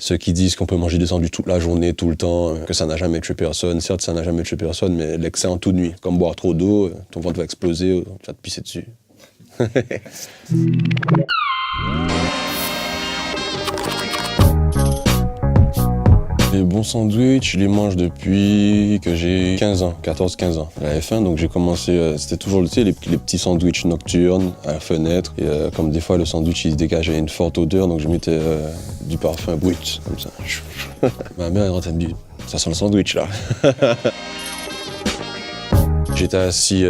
Ceux qui disent qu'on peut manger des sandwichs toute la journée, tout le temps, que ça n'a jamais tué personne. Certes, ça n'a jamais tué personne, mais l'excès en toute nuit. Comme boire trop d'eau, ton ventre va exploser, tu vas te pisser dessus. Les bons sandwichs, je les mange depuis que j'ai 15 ans, 14-15 ans. J'avais faim, donc j'ai commencé, c'était toujours les petits sandwichs nocturnes à la fenêtre. Et comme des fois le sandwich il dégageait une forte odeur, donc je mettais du parfum brut, comme ça. Ma mère elle me dit, ça sent le sandwich là. J'étais assis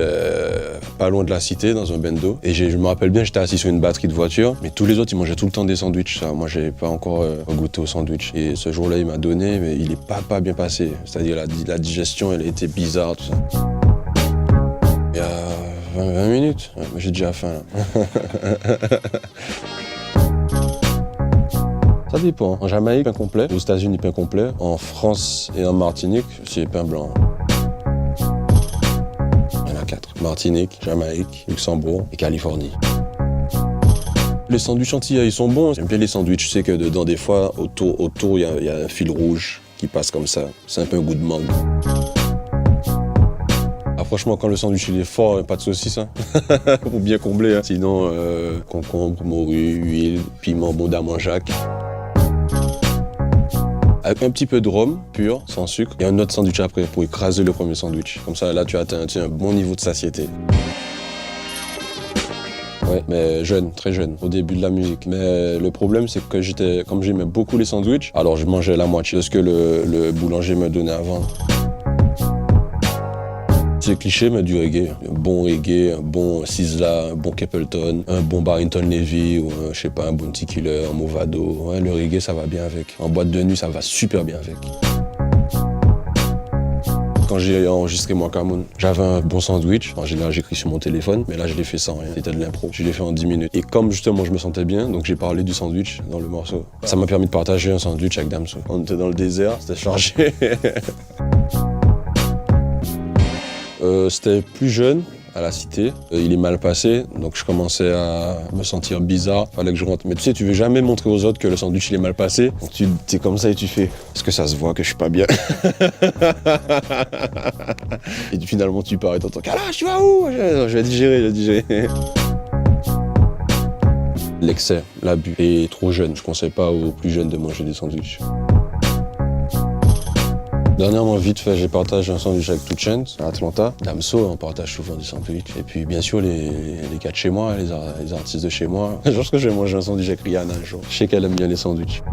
pas loin de la cité, dans un bendo. Et je me rappelle bien, j'étais assis sur une batterie de voiture. Mais tous les autres, ils mangeaient tout le temps des sandwichs. Ça. Moi, j'avais pas encore goûté au sandwich. Et ce jour-là, il m'a donné, mais il est pas bien passé. C'est-à-dire la digestion, elle a été bizarre, tout ça. Il y a 20 minutes, ouais, j'ai déjà faim, là. Ça dépend. En Jamaïque, pain complet. Aux États-Unis, pain complet. En France et en Martinique, c'est pain blanc. Martinique, Jamaïque, Luxembourg et Californie. Les sandwichs antillais, ils sont bons. J'aime bien les sandwichs. Je sais que dedans, des fois, autour, il y a un fil rouge qui passe comme ça. C'est un peu un goût de mangue. Ah, franchement, quand le sandwich il est fort, pas de saucisse, hein. Pour bien combler. Hein. Sinon, concombre, morue, huile, piment, bon d'amanjac. Avec un petit peu de rhum pur, sans sucre, et un autre sandwich après pour écraser le premier sandwich. Comme ça, là, tu atteins un bon niveau de satiété. Ouais, mais jeune, très jeune, au début de la musique. Mais le problème, c'est que comme j'aimais beaucoup les sandwichs, alors je mangeais la moitié de ce que le boulanger me donnait avant. C'est cliché, mais du reggae. Un bon reggae, un bon Sizzla, un bon Capleton, un bon Barrington Levy ou je sais pas, un bon T-Killer, un Movado. Ouais, le reggae, ça va bien avec. En boîte de nuit, ça va super bien avec. Quand j'ai enregistré mon Camoun, j'avais un bon sandwich. En général, j'écris sur mon téléphone, mais là, je l'ai fait sans rien. C'était de l'impro. Je l'ai fait en 10 minutes. Et comme justement, je me sentais bien, donc j'ai parlé du sandwich dans le morceau. Ça m'a permis de partager un sandwich avec Damso. On était dans le désert, c'était chargé. C'était plus jeune, à la cité. Il est mal passé, donc je commençais à me sentir bizarre. Fallait que je rentre. Mais tu sais, tu veux jamais montrer aux autres que le sandwich il est mal passé. Donc tu es comme ça et tu fais, est-ce que ça se voit que je suis pas bien? Et finalement tu pars et t'entends, Kalash, tu vas où? Je vais digérer. L'excès, l'abus. Et trop jeune, je conseille pas aux plus jeunes de manger des sandwichs. Dernièrement, vite fait, j'ai partagé un sandwich avec 2 Chainz à Atlanta. Damso, on partage souvent des sandwichs. Et puis, bien sûr, les gars de chez moi, les artistes de chez moi. Je pense que je vais manger un sandwich avec Rihanna un jour. Je sais qu'elle aime bien les sandwichs.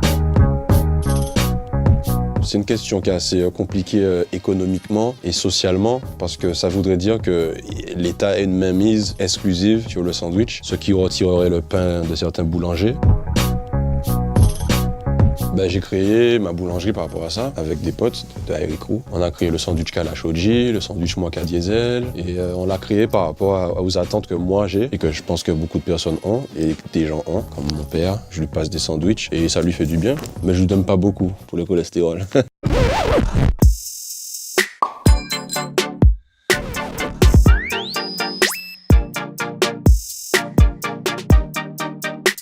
C'est une question qui est assez compliquée économiquement et socialement parce que ça voudrait dire que l'État a une mainmise exclusive sur le sandwich, ce qui retirerait le pain de certains boulangers. Ben, j'ai créé ma boulangerie par rapport à ça, avec des potes de Harry Crew. On a créé le sandwich Kalash OG, le sandwich Mocha Diesel, et on l'a créé par rapport aux attentes que moi j'ai, et que je pense que beaucoup de personnes ont, et que des gens ont, comme mon père. Je lui passe des sandwichs, et ça lui fait du bien, mais je lui donne pas beaucoup pour le cholestérol.